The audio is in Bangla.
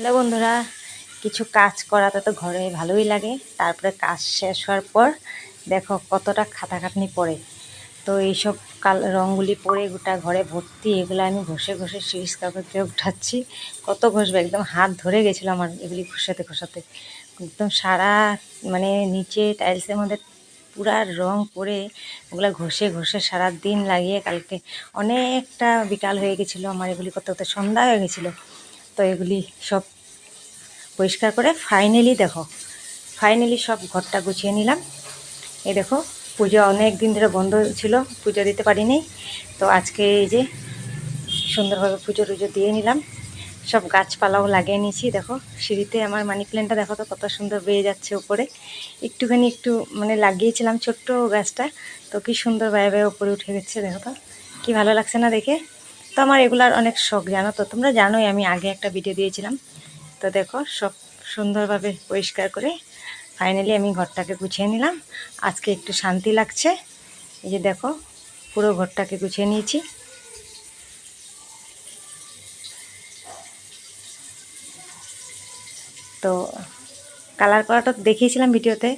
হ্যালো বন্ধুরা, কিছু কাজ করাতে তো ঘরে ভালোই লাগে। তারপরে কাজ শেষ হওয়ার পর দেখো কতটা খাটাখাটনি পড়ে। তো এইসব রঙগুলি পরে গোটা ঘরে ভর্তি, এগুলো আমি ঘষে ঘষে সিরিজ কাগজ দিয়ে উঠাচ্ছি। কত ঘষবে, একদম হাত ধরে গেছিলো আমার এগুলি ঘষাতে ঘষাতে। একদম সারা মানে নিচে টাইলসের মধ্যে পুরা রং পরে ওগুলো ঘষে ঘষে সারা দিন লাগিয়ে কালকে অনেকটা বিকাল হয়ে গেছিলো আমার, এগুলি করতে করতে সন্ধ্যা হয়ে গেছিলো। তো এগুলি সব পরিষ্কার করে ফাইনালি সব ঘরটা গুছিয়ে নিলাম। এই দেখো, পুজো অনেক দিন ধরে বন্ধ ছিল, পুজো দিতে পারিনি। তো আজকে এই যে সুন্দরভাবে পুজো টুজো দিয়ে নিলাম। সব গাছপালাও লাগিয়ে নিয়েছি। দেখো সিঁড়িতে আমার মানি প্ল্যান্টটা দেখো তো কত সুন্দর বেয়ে যাচ্ছে উপরে। একটু মানে লাগিয়েছিলাম ছোট্ট গাছটা, তো কি সুন্দর বেয়ে বেয়ে উপরে উঠে গেছে। দেখো তো কি ভালো লাগছে না দেখে। তো আমার এগুলার অনেক শখ, জানো তো, তোমরা জানোই, আমি আগে একটা ভিডিও দিয়েছিলাম। তো দেখো সব সুন্দরভাবে পরিষ্কার করে ফাইনালি আমি ঘরটাকে গুছিয়ে নিলাম। আজকে একটু শান্তি লাগছে। এই যে দেখো পুরো ঘরটাকে গুছিয়ে নিয়েছি। তো কালার করাটা দেখিয়েছিলাম ভিডিওতে,